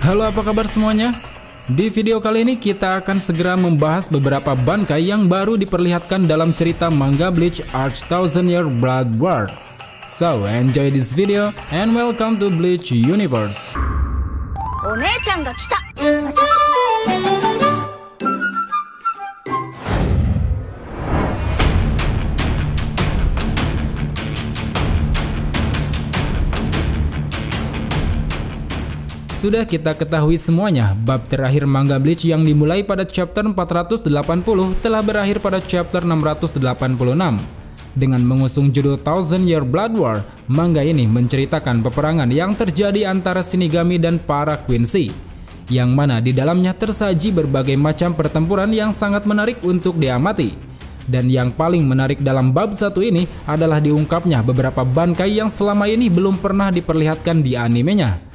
Halo, apa kabar semuanya? Di video kali ini kita akan segera membahas beberapa bankai yang baru diperlihatkan dalam cerita manga Bleach Arc Thousand Year Blood War. So, enjoy this video and welcome to Bleach Universe. Sudah kita ketahui semuanya, bab terakhir manga Bleach yang dimulai pada chapter 480 telah berakhir pada chapter 686. Dengan mengusung judul Thousand Year Blood War, manga ini menceritakan peperangan yang terjadi antara Shinigami dan para Quincy, yang mana di dalamnya tersaji berbagai macam pertempuran yang sangat menarik untuk diamati. Dan yang paling menarik dalam bab satu ini adalah diungkapnya beberapa bankai yang selama ini belum pernah diperlihatkan di animenya.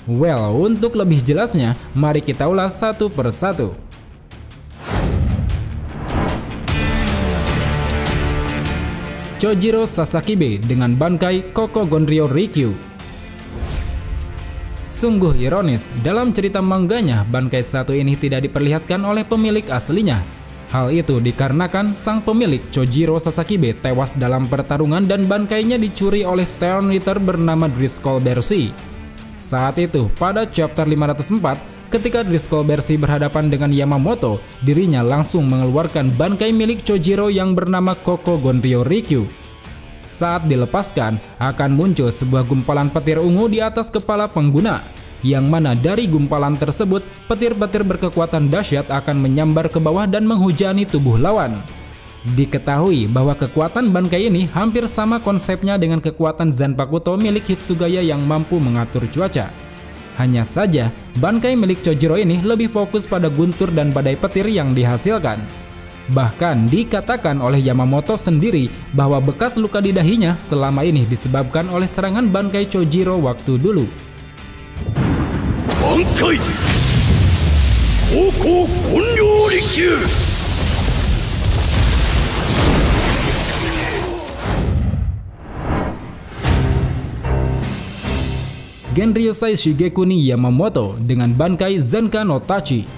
Well, untuk lebih jelasnya, mari kita ulas satu persatu. Chojiro Sasakibe dengan bankai Koko Gonryo Rikyu. Sungguh ironis, dalam cerita mangganya, bankai satu ini tidak diperlihatkan oleh pemilik aslinya. Hal itu dikarenakan sang pemilik Chojiro Sasakibe tewas dalam pertarungan dan bankainya dicuri oleh Stern Ritter bernama Driscoll Bercy. Saat itu, pada chapter 504, ketika Driscoll Bercy berhadapan dengan Yamamoto, dirinya langsung mengeluarkan bankai milik Chojiro yang bernama Koko Gonryo Rikyu. Saat dilepaskan, akan muncul sebuah gumpalan petir ungu di atas kepala pengguna, yang mana dari gumpalan tersebut, petir-petir berkekuatan dahsyat akan menyambar ke bawah dan menghujani tubuh lawan. Diketahui bahwa kekuatan bankai ini hampir sama konsepnya dengan kekuatan Zanpakuto milik Hitsugaya yang mampu mengatur cuaca. Hanya saja, bankai milik Chojiro ini lebih fokus pada guntur dan badai petir yang dihasilkan. Bahkan dikatakan oleh Yamamoto sendiri bahwa bekas luka di dahinya selama ini disebabkan oleh serangan bankai Chojiro waktu dulu. Bankai Koko Gonryo Rikyu. Genryusai Shigekuni Yamamoto dengan bankai Zenka no Tachi.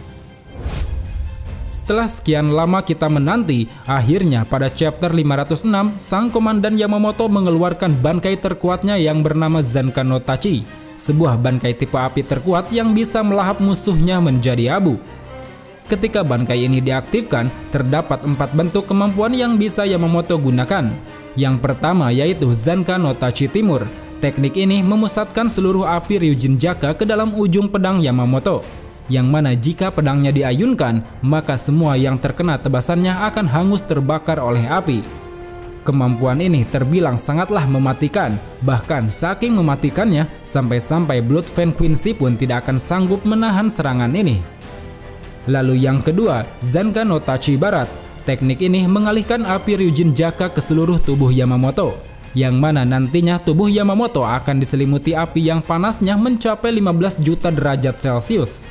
Setelah sekian lama kita menanti, akhirnya pada chapter 506, sang komandan Yamamoto mengeluarkan bankai terkuatnya yang bernama Zenka no Tachi, sebuah bankai tipe api terkuat yang bisa melahap musuhnya menjadi abu. Ketika bankai ini diaktifkan, terdapat 4 bentuk kemampuan yang bisa Yamamoto gunakan. Yang pertama yaitu Zenka no Tachi Timur. Teknik ini memusatkan seluruh api Ryujin Jaka ke dalam ujung pedang Yamamoto, yang mana jika pedangnya diayunkan, maka semua yang terkena tebasannya akan hangus terbakar oleh api. Kemampuan ini terbilang sangatlah mematikan, bahkan saking mematikannya, sampai-sampai Blood Fan Quincy pun tidak akan sanggup menahan serangan ini. Lalu yang kedua, Zenka no Tachi Barat. Teknik ini mengalihkan api Ryujin Jaka ke seluruh tubuh Yamamoto, yang mana nantinya tubuh Yamamoto akan diselimuti api yang panasnya mencapai 15 juta derajat Celcius.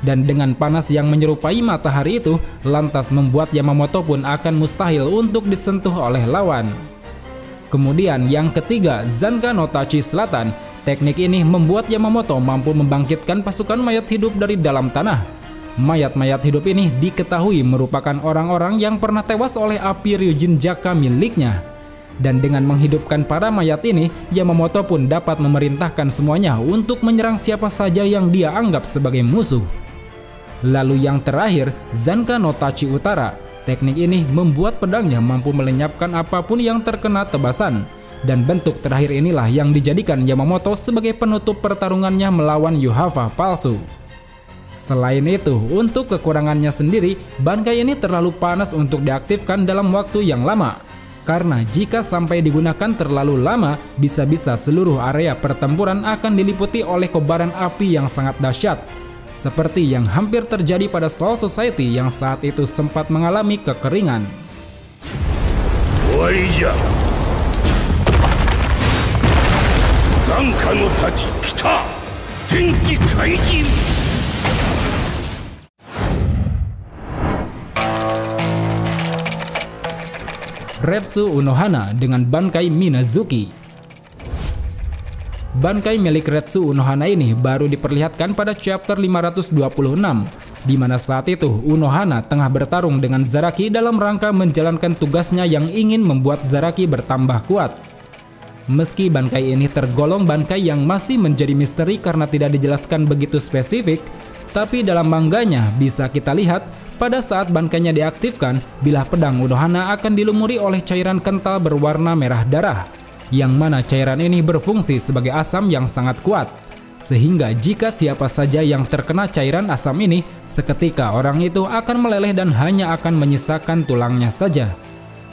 Dan dengan panas yang menyerupai matahari itu, lantas membuat Yamamoto pun akan mustahil untuk disentuh oleh lawan. Kemudian yang ketiga, Zenka no Tachi Selatan. Teknik ini membuat Yamamoto mampu membangkitkan pasukan mayat hidup dari dalam tanah. Mayat-mayat hidup ini diketahui merupakan orang-orang yang pernah tewas oleh api Ryujin Jaka miliknya. Dan dengan menghidupkan para mayat ini, Yamamoto pun dapat memerintahkan semuanya untuk menyerang siapa saja yang dia anggap sebagai musuh. Lalu yang terakhir, Zenka no Tachi Utara. Teknik ini membuat pedangnya mampu melenyapkan apapun yang terkena tebasan. Dan bentuk terakhir inilah yang dijadikan Yamamoto sebagai penutup pertarungannya melawan Yuhava palsu. Selain itu, untuk kekurangannya sendiri, bankai ini terlalu panas untuk diaktifkan dalam waktu yang lama. Karena jika sampai digunakan terlalu lama, bisa-bisa seluruh area pertempuran akan diliputi oleh kobaran api yang sangat dahsyat. Seperti yang hampir terjadi pada Soul Society yang saat itu sempat mengalami kekeringan. Zenka no Tachi Kita Tenki Kaijin. Retsu Unohana dengan bankai Minazuki. Bankai milik Retsu Unohana ini baru diperlihatkan pada chapter 526, di mana saat itu Unohana tengah bertarung dengan Zaraki dalam rangka menjalankan tugasnya yang ingin membuat Zaraki bertambah kuat. Meski bankai ini tergolong bankai yang masih menjadi misteri karena tidak dijelaskan begitu spesifik, tapi dalam manganya bisa kita lihat pada saat bankainya diaktifkan, bilah pedang Unohana akan dilumuri oleh cairan kental berwarna merah darah, yang mana cairan ini berfungsi sebagai asam yang sangat kuat. Sehingga jika siapa saja yang terkena cairan asam ini, seketika orang itu akan meleleh dan hanya akan menyisakan tulangnya saja.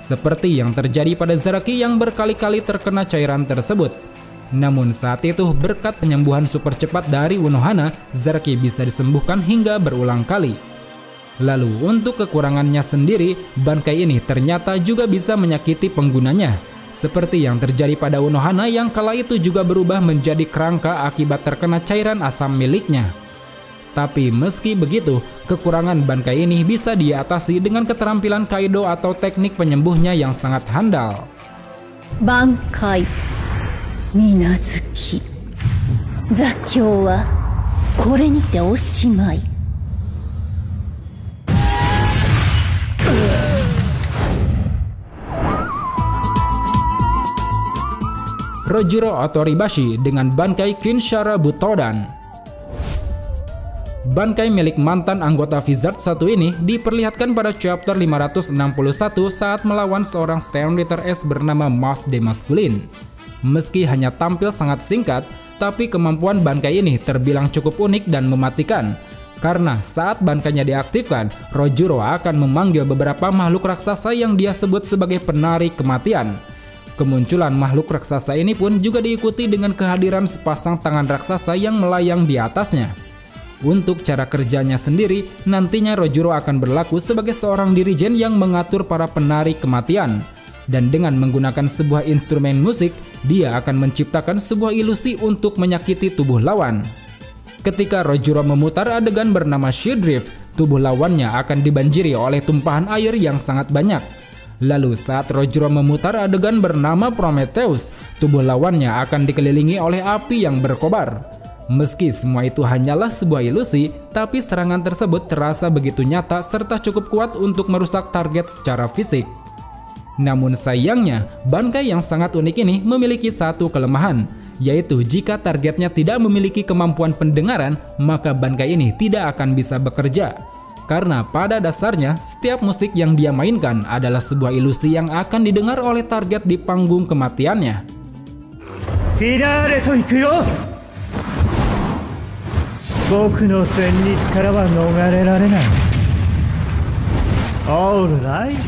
Seperti yang terjadi pada Zaraki yang berkali-kali terkena cairan tersebut. Namun saat itu berkat penyembuhan super cepat dari Unohana, Zaraki bisa disembuhkan hingga berulang kali. Lalu untuk kekurangannya sendiri, bankai ini ternyata juga bisa menyakiti penggunanya. Seperti yang terjadi pada Unohana yang kala itu juga berubah menjadi kerangka akibat terkena cairan asam miliknya. Tapi meski begitu, kekurangan bankai ini bisa diatasi dengan keterampilan Kaido atau teknik penyembuhnya yang sangat handal. Bankai Minazuki Zakyou wa kore nite oshimai. Rojiro Otoribashi dengan bankai Kinshara Butodan. Bankai milik mantan anggota Vizard 1 ini diperlihatkan pada chapter 561 saat melawan seorang Stand Letter S bernama Mas de Maskulin. Meski hanya tampil sangat singkat, tapi kemampuan bankai ini terbilang cukup unik dan mematikan. Karena saat bankainya diaktifkan, Rojiro akan memanggil beberapa makhluk raksasa yang dia sebut sebagai penarik kematian. Kemunculan makhluk raksasa ini pun juga diikuti dengan kehadiran sepasang tangan raksasa yang melayang di atasnya. Untuk cara kerjanya sendiri, nantinya Rojiro akan berlaku sebagai seorang dirijen yang mengatur para penarik kematian. Dan dengan menggunakan sebuah instrumen musik, dia akan menciptakan sebuah ilusi untuk menyakiti tubuh lawan. Ketika Rojiro memutar adegan bernama Shidrift, tubuh lawannya akan dibanjiri oleh tumpahan air yang sangat banyak. Lalu saat Rojiro memutar adegan bernama Prometheus, tubuh lawannya akan dikelilingi oleh api yang berkobar. Meski semua itu hanyalah sebuah ilusi, tapi serangan tersebut terasa begitu nyata serta cukup kuat untuk merusak target secara fisik. Namun sayangnya, bankai yang sangat unik ini memiliki satu kelemahan, yaitu jika targetnya tidak memiliki kemampuan pendengaran, maka bankai ini tidak akan bisa bekerja. Karena pada dasarnya, setiap musik yang dia mainkan adalah sebuah ilusi yang akan didengar oleh target di panggung kematiannya. Finale to ikuyo! Boku no senritsu kara wa nogarerarenai. Alright.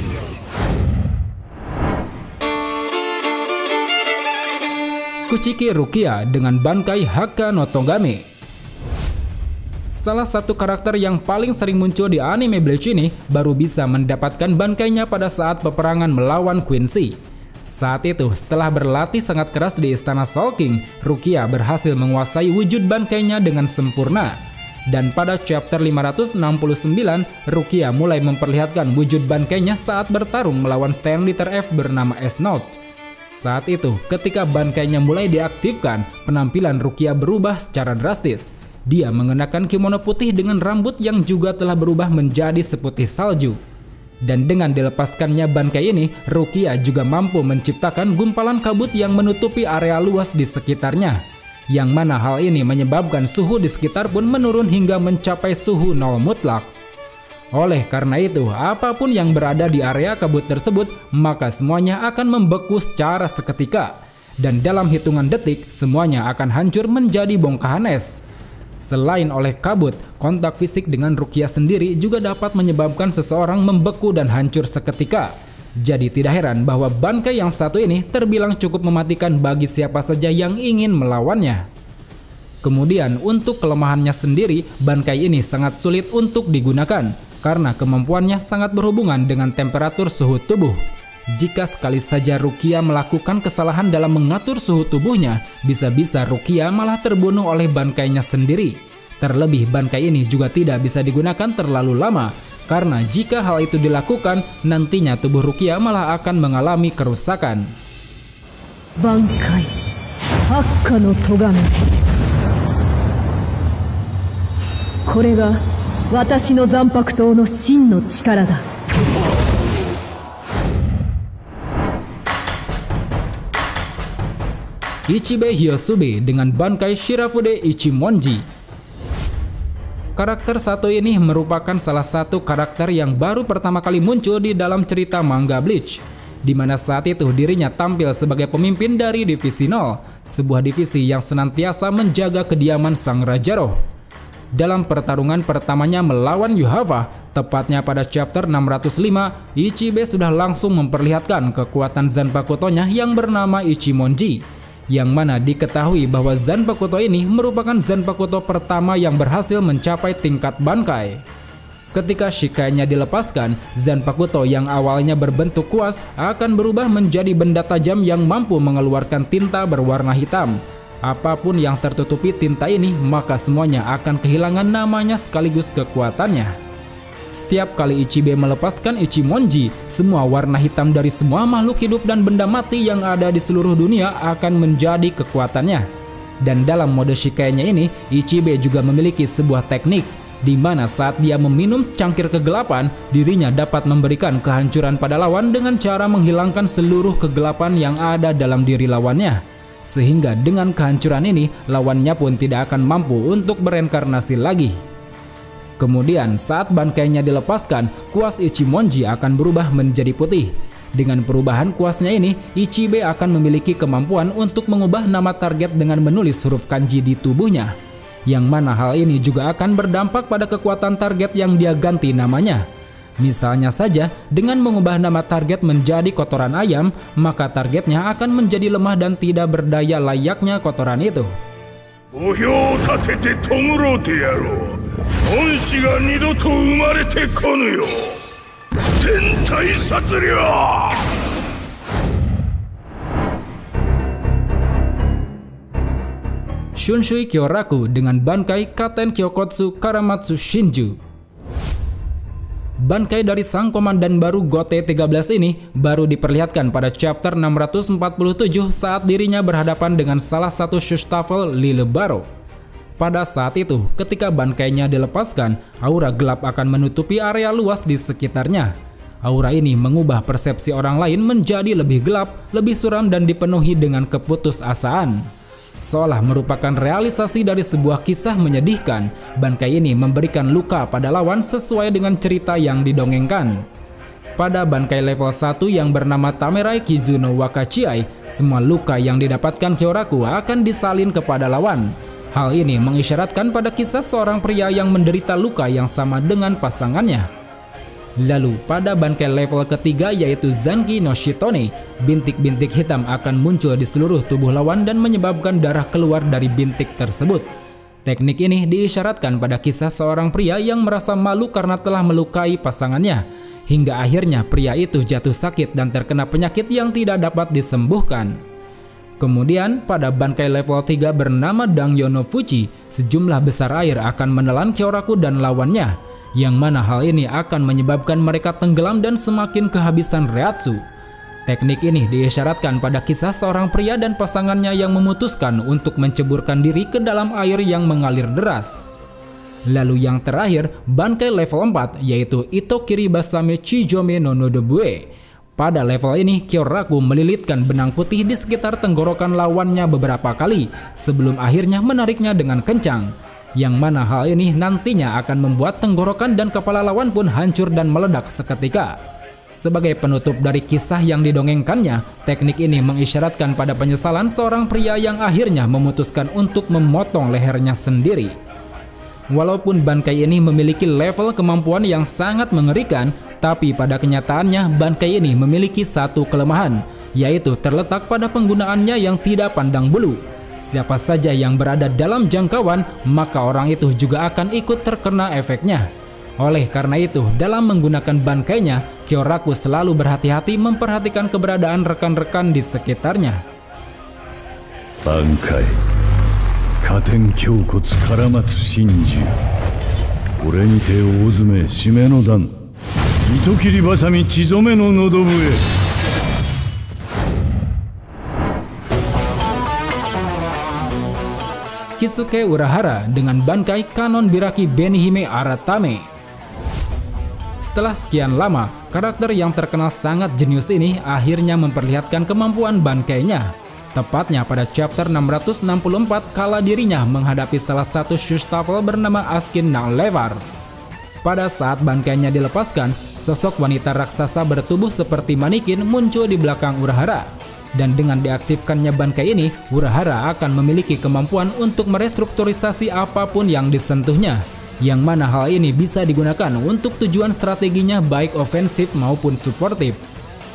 Kuchiki Rukia dengan bankai Haka no Togame. Salah satu karakter yang paling sering muncul di anime Bleach ini baru bisa mendapatkan bankainya pada saat peperangan melawan Quincy. Saat itu, setelah berlatih sangat keras di istana Soul King, Rukia berhasil menguasai wujud bankainya dengan sempurna. Dan pada chapter 569, Rukia mulai memperlihatkan wujud bankainya saat bertarung melawan Stand Letter F bernama S-Note. Saat itu, ketika bankainya mulai diaktifkan, penampilan Rukia berubah secara drastis. Dia mengenakan kimono putih dengan rambut yang juga telah berubah menjadi seputih salju. Dan dengan dilepaskannya bankai ini, Rukia juga mampu menciptakan gumpalan kabut yang menutupi area luas di sekitarnya. Yang mana hal ini menyebabkan suhu di sekitar pun menurun hingga mencapai suhu 0 mutlak. Oleh karena itu, apapun yang berada di area kabut tersebut, maka semuanya akan membeku secara seketika. Dan dalam hitungan detik, semuanya akan hancur menjadi bongkahan es. Selain oleh kabut, kontak fisik dengan Rukia sendiri juga dapat menyebabkan seseorang membeku dan hancur seketika. Jadi tidak heran bahwa bankai yang satu ini terbilang cukup mematikan bagi siapa saja yang ingin melawannya. Kemudian untuk kelemahannya sendiri, bankai ini sangat sulit untuk digunakan karena kemampuannya sangat berhubungan dengan temperatur suhu tubuh. Jika sekali saja Rukia melakukan kesalahan dalam mengatur suhu tubuhnya, bisa-bisa Rukia malah terbunuh oleh bankainya sendiri. Terlebih bankai ini juga tidak bisa digunakan terlalu lama, karena jika hal itu dilakukan, nantinya tubuh Rukia malah akan mengalami kerusakan. Bankai 八下の咎め。これが私の残白刀の真の力だ。Ichibe Hyosube dengan Bankai Shirafude Ichimonji. Karakter satu ini merupakan salah satu karakter yang baru pertama kali muncul di dalam cerita manga Bleach, di mana saat itu dirinya tampil sebagai pemimpin dari Divisi 0, sebuah divisi yang senantiasa menjaga kediaman Sang Raja Roh. Dalam pertarungan pertamanya melawan Yuhava, tepatnya pada chapter 605, Ichibe sudah langsung memperlihatkan kekuatan Zanpakuto-nya yang bernama Ichimonji, yang mana diketahui bahwa Zanpakuto ini merupakan Zanpakuto pertama yang berhasil mencapai tingkat Bankai. Ketika Shikai-nya dilepaskan, Zanpakuto yang awalnya berbentuk kuas akan berubah menjadi benda tajam yang mampu mengeluarkan tinta berwarna hitam. Apapun yang tertutupi tinta ini, maka semuanya akan kehilangan namanya sekaligus kekuatannya. Setiap kali Ichibe melepaskan Ichimonji, semua warna hitam dari semua makhluk hidup dan benda mati yang ada di seluruh dunia akan menjadi kekuatannya. Dan dalam mode Shikai-nya ini, Ichibe juga memiliki sebuah teknik, di mana saat dia meminum secangkir kegelapan, dirinya dapat memberikan kehancuran pada lawan dengan cara menghilangkan seluruh kegelapan yang ada dalam diri lawannya. Sehingga dengan kehancuran ini, lawannya pun tidak akan mampu untuk bereinkarnasi lagi. Kemudian saat bankainya dilepaskan, kuas Ichimonji akan berubah menjadi putih. Dengan perubahan kuasnya ini, Ichibe akan memiliki kemampuan untuk mengubah nama target dengan menulis huruf kanji di tubuhnya. Yang mana hal ini juga akan berdampak pada kekuatan target yang dia ganti namanya. Misalnya saja, dengan mengubah nama target menjadi kotoran ayam, maka targetnya akan menjadi lemah dan tidak berdaya layaknya kotoran itu. Shunshui Kyoraku dengan Bankai Katen Kyokotsu Karamatsu Shinju. Bankai dari sang komandan baru Gote 13 ini baru diperlihatkan pada chapter 647 saat dirinya berhadapan dengan salah satu Shustaffel Lilebaro. Pada saat itu, ketika bankainya dilepaskan, aura gelap akan menutupi area luas di sekitarnya. Aura ini mengubah persepsi orang lain menjadi lebih gelap, lebih suram dan dipenuhi dengan keputusasaan. Seolah merupakan realisasi dari sebuah kisah menyedihkan, Bankai ini memberikan luka pada lawan sesuai dengan cerita yang didongengkan. Pada Bankai level 1 yang bernama Tamerai Kizuno Wakachiai, semua luka yang didapatkan Kyoraku akan disalin kepada lawan. Hal ini mengisyaratkan pada kisah seorang pria yang menderita luka yang sama dengan pasangannya. Lalu pada Bankai level ketiga yaitu Zanki no Shitone, bintik-bintik hitam akan muncul di seluruh tubuh lawan dan menyebabkan darah keluar dari bintik tersebut. Teknik ini diisyaratkan pada kisah seorang pria yang merasa malu karena telah melukai pasangannya, hingga akhirnya pria itu jatuh sakit dan terkena penyakit yang tidak dapat disembuhkan. Kemudian pada Bankai level 3 bernama Dangyo no Fuchi, sejumlah besar air akan menelan Kyoraku dan lawannya, yang mana hal ini akan menyebabkan mereka tenggelam dan semakin kehabisan reatsu. Teknik ini diisyaratkan pada kisah seorang pria dan pasangannya yang memutuskan untuk menceburkan diri ke dalam air yang mengalir deras. Lalu yang terakhir, Bankai level 4 yaitu Itokiri Basame Chijome no Nodobue. Pada level ini, Kyoraku melilitkan benang putih di sekitar tenggorokan lawannya beberapa kali sebelum akhirnya menariknya dengan kencang. Yang mana hal ini nantinya akan membuat tenggorokan dan kepala lawan pun hancur dan meledak seketika. Sebagai penutup dari kisah yang didongengkannya, teknik ini mengisyaratkan pada penyesalan seorang pria yang akhirnya memutuskan untuk memotong lehernya sendiri. Walaupun Bankai ini memiliki level kemampuan yang sangat mengerikan, tapi pada kenyataannya Bankai ini memiliki satu kelemahan, yaitu terletak pada penggunaannya yang tidak pandang bulu. Siapa saja yang berada dalam jangkauan, maka orang itu juga akan ikut terkena efeknya. Oleh karena itu, dalam menggunakan bankainya, Kyoraku selalu berhati-hati memperhatikan keberadaan rekan-rekan di sekitarnya. Bankai Katen Kyokotsu Karamatsu Shinju, Ore ni te ouzume shime no dan, Itokiri basami chizome no nodobue. Kisuke Urahara dengan Bankai Kanon Biraki Benihime Aratame. Setelah sekian lama, karakter yang terkenal sangat jenius ini akhirnya memperlihatkan kemampuan Bankainya. Tepatnya pada chapter 664 kala dirinya menghadapi salah satu Shustaffle bernama Askin Nalevar. Pada saat Bankainya dilepaskan, sosok wanita raksasa bertubuh seperti manikin muncul di belakang Urahara. Dan dengan diaktifkannya Bankai ini, Urahara akan memiliki kemampuan untuk merestrukturisasi apapun yang disentuhnya. Yang mana hal ini bisa digunakan untuk tujuan strateginya baik ofensif maupun suportif.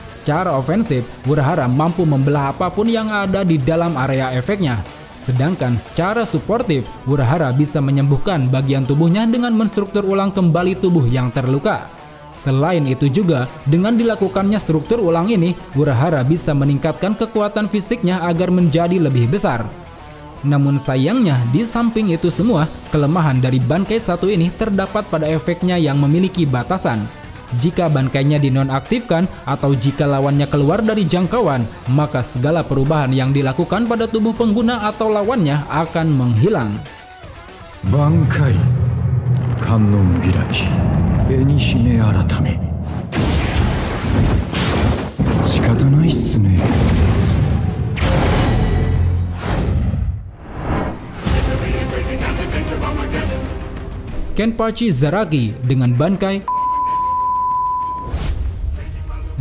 Secara ofensif, Urahara mampu membelah apapun yang ada di dalam area efeknya. Sedangkan secara suportif, Urahara bisa menyembuhkan bagian tubuhnya dengan menstruktur ulang kembali tubuh yang terluka. Selain itu juga, dengan dilakukannya struktur ulang ini, Urahara bisa meningkatkan kekuatan fisiknya agar menjadi lebih besar. Namun sayangnya, di samping itu semua, kelemahan dari Bankai satu ini terdapat pada efeknya yang memiliki batasan. Jika Bankainya dinonaktifkan atau jika lawannya keluar dari jangkauan, maka segala perubahan yang dilakukan pada tubuh pengguna atau lawannya akan menghilang. Bankai Kanon Biraki Benihime Aratame. Shikata nai desu ne. Kenpachi Zaraki dengan Bankai.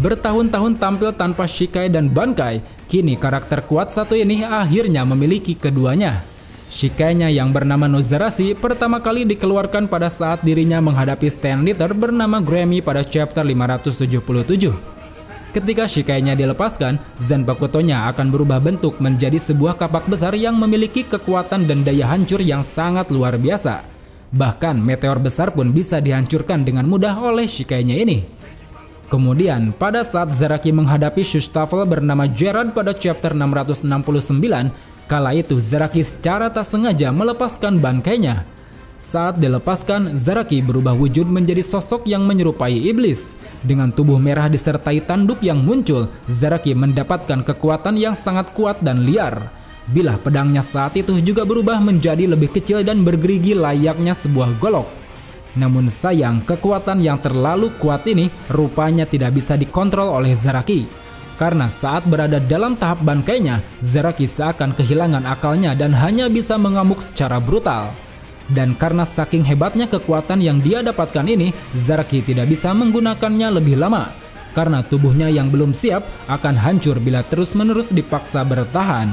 Bertahun-tahun tampil tanpa Shikai dan Bankai, kini karakter kuat satu ini akhirnya memiliki keduanya. Shikainya yang bernama Nozarashi pertama kali dikeluarkan pada saat dirinya menghadapi Stand Leader bernama Grammy pada chapter 577. Ketika Shikainya dilepaskan, Zanpakutonya akan berubah bentuk menjadi sebuah kapak besar yang memiliki kekuatan dan daya hancur yang sangat luar biasa. Bahkan meteor besar pun bisa dihancurkan dengan mudah oleh Shikainya ini. Kemudian, pada saat Zaraki menghadapi Shustaffle bernama Gerard pada chapter 669, kala itu Zaraki secara tak sengaja melepaskan Bankainya. Saat dilepaskan, Zaraki berubah wujud menjadi sosok yang menyerupai iblis. Dengan tubuh merah disertai tanduk yang muncul, Zaraki mendapatkan kekuatan yang sangat kuat dan liar. Bilah pedangnya saat itu juga berubah menjadi lebih kecil dan bergerigi layaknya sebuah golok. Namun sayang, kekuatan yang terlalu kuat ini rupanya tidak bisa dikontrol oleh Zaraki. Karena saat berada dalam tahap Bankainya, Zaraki seakan kehilangan akalnya dan hanya bisa mengamuk secara brutal. Dan karena saking hebatnya kekuatan yang dia dapatkan ini, Zaraki tidak bisa menggunakannya lebih lama. Karena tubuhnya yang belum siap akan hancur bila terus-menerus dipaksa bertahan.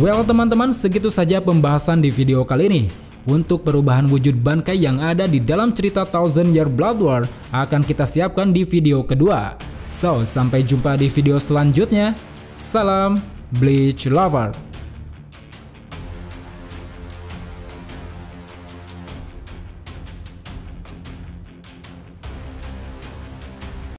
Well teman-teman, segitu saja pembahasan di video kali ini. Untuk perubahan wujud Bankai yang ada di dalam cerita Thousand Year Blood War akan kita siapkan di video kedua. So, sampai jumpa di video selanjutnya. Salam Bleach Lover.